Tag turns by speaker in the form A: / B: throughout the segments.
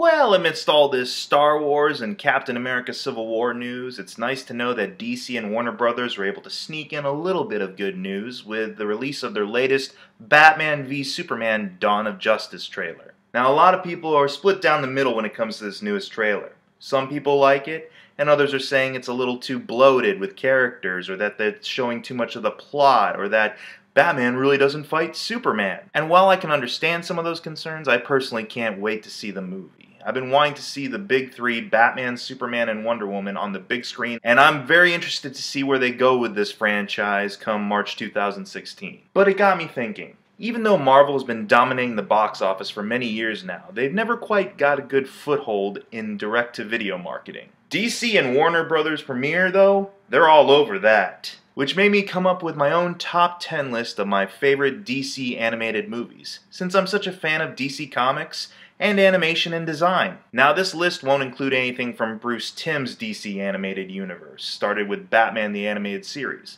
A: Well, amidst all this Star Wars and Captain America Civil War news, it's nice to know that DC and Warner Brothers were able to sneak in a little bit of good news with the release of their latest Batman v Superman Dawn of Justice trailer. Now, a lot of people are split down the middle when it comes to this newest trailer. Some people like it, and others are saying it's a little too bloated with characters, or that it's showing too much of the plot, or that Batman really doesn't fight Superman. And while I can understand some of those concerns, I personally can't wait to see the movie. I've been wanting to see the big three, Batman, Superman, and Wonder Woman, on the big screen, and I'm very interested to see where they go with this franchise come March 2016. But it got me thinking. Even though Marvel has been dominating the box office for many years now, they've never quite got a good foothold in direct-to-video marketing. DC and Warner Brothers Premiere, though, they're all over that. Which made me come up with my own top 10 list of my favorite DC animated movies, since I'm such a fan of DC Comics and animation and design. Now, this list won't include anything from Bruce Timm's DC animated universe, started with Batman the Animated Series,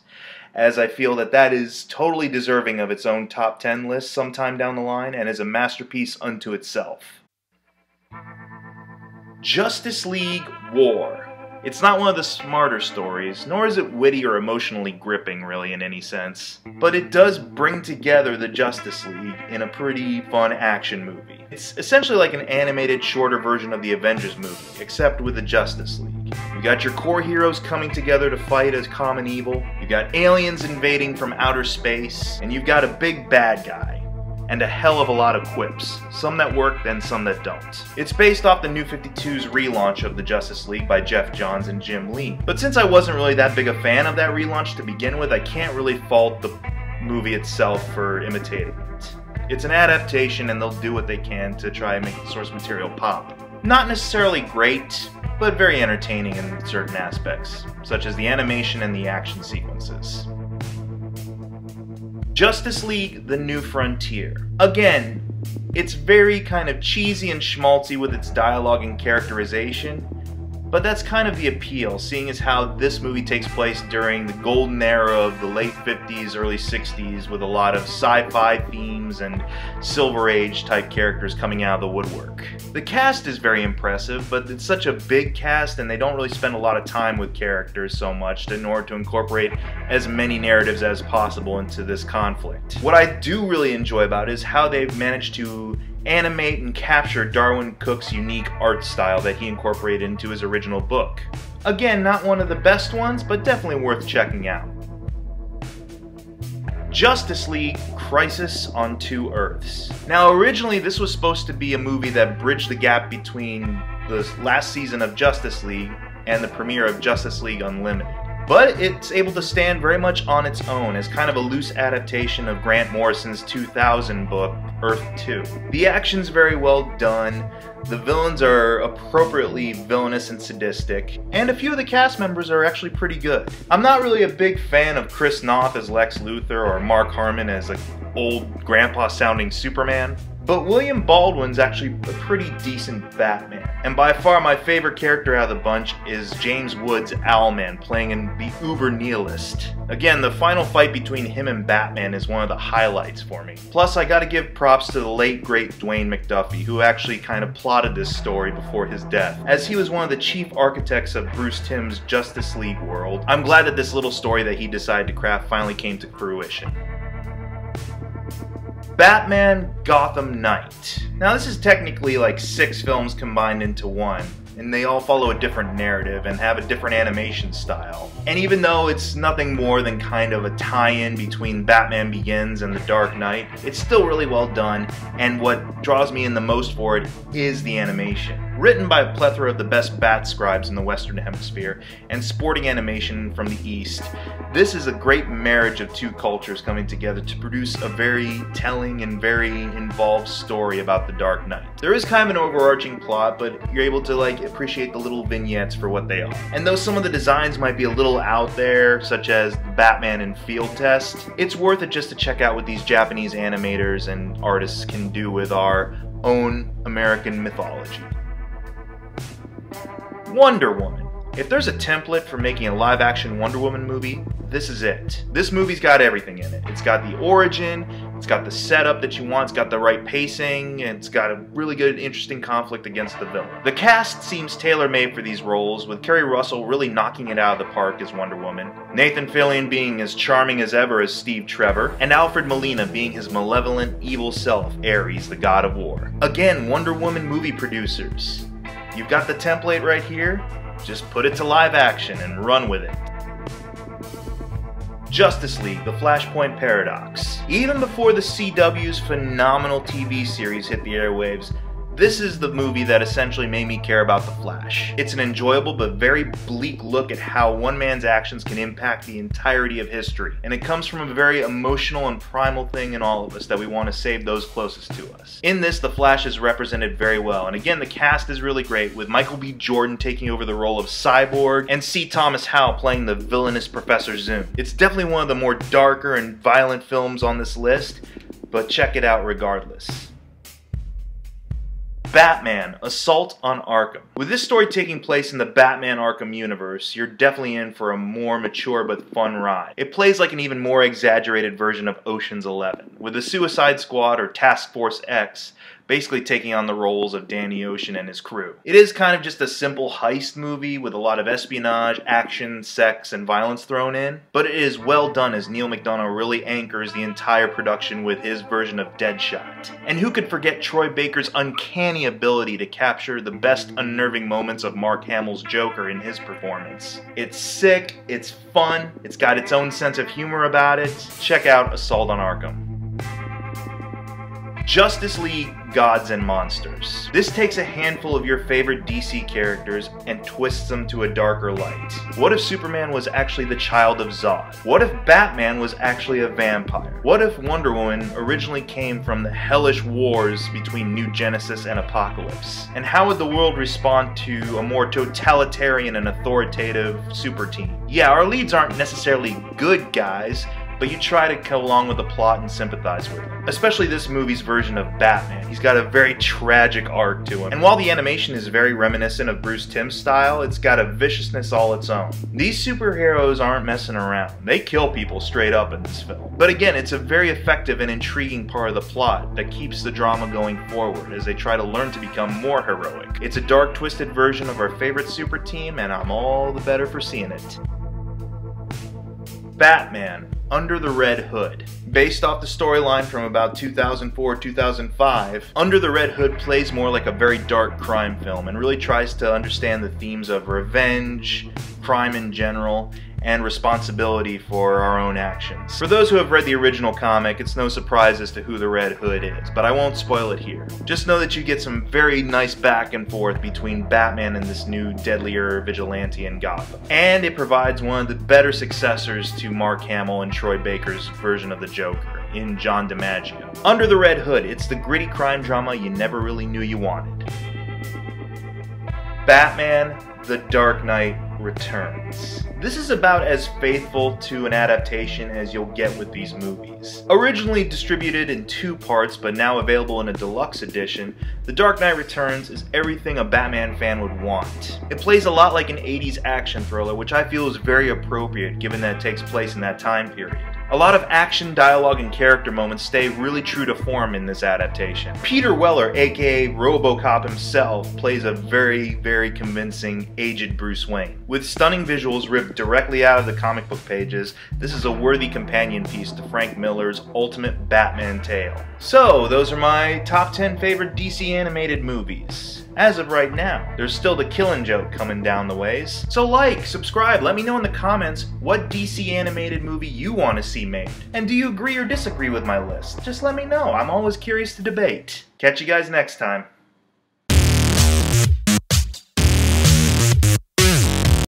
A: as I feel that that is totally deserving of its own top 10 list sometime down the line and is a masterpiece unto itself. Justice League War. It's not one of the smarter stories, nor is it witty or emotionally gripping, really, in any sense. But it does bring together the Justice League in a pretty fun action movie. It's essentially like an animated, shorter version of the Avengers movie, except with the Justice League. You got your core heroes coming together to fight as common evil, you got aliens invading from outer space, and you've got a big bad guy. And a hell of a lot of quips, some that work and some that don't. It's based off the New 52's relaunch of the Justice League by Geoff Johns and Jim Lee. But since I wasn't really that big a fan of that relaunch to begin with, I can't really fault the movie itself for imitating it. It's an adaptation and they'll do what they can to try and make the source material pop. Not necessarily great, but very entertaining in certain aspects, such as the animation and the action sequences. Justice League: The New Frontier. Again, it's very kind of cheesy and schmaltzy with its dialogue and characterization, but that's kind of the appeal, seeing as how this movie takes place during the golden era of the late 50s, early 60s, with a lot of sci-fi themes and Silver Age type characters coming out of the woodwork. The cast is very impressive, but it's such a big cast and they don't really spend a lot of time with characters so much in order to incorporate as many narratives as possible into this conflict. What I do really enjoy about it is how they've managed to animate and capture Darwyn Cooke's unique art style that he incorporated into his original book. Again, not one of the best ones, but definitely worth checking out. Justice League: Crisis on Two Earths. Now, originally this was supposed to be a movie that bridged the gap between the last season of Justice League and the premiere of Justice League Unlimited. But it's able to stand very much on its own as kind of a loose adaptation of Grant Morrison's 2000 book, Earth 2. The action's very well done, the villains are appropriately villainous and sadistic, and a few of the cast members are actually pretty good. I'm not really a big fan of Chris Noth as Lex Luthor or Mark Harmon as an old grandpa-sounding Superman, but William Baldwin's actually a pretty decent Batman. And by far my favorite character out of the bunch is James Woods' Owlman, playing in the Uber Nihilist. Again, the final fight between him and Batman is one of the highlights for me. Plus, I gotta give props to the late great Dwayne McDuffie, who actually kind of plotted this story before his death, as he was one of the chief architects of Bruce Timm's Justice League world. I'm glad that this little story that he decided to craft finally came to fruition. Batman Gotham Knight. Now, this is technically like 6 films combined into one, and they all follow a different narrative and have a different animation style. And even though it's nothing more than kind of a tie-in between Batman Begins and The Dark Knight, it's still really well done, and what draws me in the most for it is the animation. Written by a plethora of the best bat scribes in the Western Hemisphere, and sporting animation from the East, this is a great marriage of two cultures coming together to produce a very telling and very involved story about the Dark Knight. There is kind of an overarching plot, but you're able to appreciate the little vignettes for what they are. And though some of the designs might be a little out there, such as the Batman in Field Test, it's worth it just to check out what these Japanese animators and artists can do with our own American mythology. Wonder Woman. If there's a template for making a live-action Wonder Woman movie, this is it. This movie's got everything in it. It's got the origin, It's got the setup that you want, it's got the right pacing, and it's got a really good, interesting conflict against the villain. The cast seems tailor-made for these roles, with Kerry Russell really knocking it out of the park as Wonder Woman, Nathan Fillion being as charming as ever as Steve Trevor, and Alfred Molina being his malevolent, evil self, Ares, the god of war. Again, Wonder Woman movie producers. You've got the template right here, just put it to live action and run with it. Justice League, The Flashpoint Paradox. Even before the CW's phenomenal TV series hit the airwaves, this is the movie that essentially made me care about the Flash. It's an enjoyable but very bleak look at how one man's actions can impact the entirety of history. And it comes from a very emotional and primal thing in all of us that we want to save those closest to us. In this, the Flash is represented very well. And again, the cast is really great, with Michael B. Jordan taking over the role of Cyborg and C. Thomas Howell playing the villainous Professor Zoom. It's definitely one of the more darker and violent films on this list, but check it out regardless. Batman, Assault on Arkham. With this story taking place in the Batman Arkham universe, you're definitely in for a more mature but fun ride. It plays like an even more exaggerated version of Ocean's 11, with the Suicide Squad or Task Force X basically taking on the roles of Danny Ocean and his crew. It is kind of just a simple heist movie with a lot of espionage, action, sex, and violence thrown in, but it is well done as Neil McDonough really anchors the entire production with his version of Deadshot. And who could forget Troy Baker's uncanny ability to capture the best unnerving moments of Mark Hamill's Joker in his performance. It's sick, it's fun, it's got its own sense of humor about it. Check out Assault on Arkham. Justice League, Gods and Monsters. This takes a handful of your favorite DC characters and twists them to a darker light. What if Superman was actually the child of Zod? What if Batman was actually a vampire? What if Wonder Woman originally came from the hellish wars between New Genesis and Apocalypse? And how would the world respond to a more totalitarian and authoritative super team? Yeah, our leads aren't necessarily good guys, but you try to go along with the plot and sympathize with him. Especially this movie's version of Batman. He's got a very tragic arc to him. And while the animation is very reminiscent of Bruce Timm's style, it's got a viciousness all its own. These superheroes aren't messing around. They kill people straight up in this film. But again, it's a very effective and intriguing part of the plot that keeps the drama going forward as they try to learn to become more heroic. It's a dark, twisted version of our favorite super team, and I'm all the better for seeing it. Batman, Under the Red Hood. Based off the storyline from about 2004-2005, Under the Red Hood plays more like a very dark crime film and really tries to understand the themes of revenge, crime in general, and responsibility for our own actions. For those who have read the original comic, it's no surprise as to who the Red Hood is, but I won't spoil it here. Just know that you get some very nice back and forth between Batman and this new deadlier vigilante in Gotham. And it provides one of the better successors to Mark Hamill and Troy Baker's version of the Joker, in John DiMaggio. Under the Red Hood, it's the gritty crime drama you never really knew you wanted. Batman, The Dark Knight Returns. This is about as faithful to an adaptation as you'll get with these movies. Originally distributed in 2 parts, but now available in a deluxe edition, The Dark Knight Returns is everything a Batman fan would want. It plays a lot like an 80s action thriller, which I feel is very appropriate given that it takes place in that time period. A lot of action, dialogue, and character moments stay really true to form in this adaptation. Peter Weller, aka RoboCop himself, plays a very, very convincing, aged Bruce Wayne. With stunning visuals ripped directly out of the comic book pages, this is a worthy companion piece to Frank Miller's ultimate Batman tale. So, those are my top 10 favorite DC animated movies. As of right now, there's still The Killing Joke coming down the ways. So like, subscribe, let me know in the comments what DC animated movie you want to see made. And do you agree or disagree with my list? Just let me know, I'm always curious to debate. Catch you guys next time.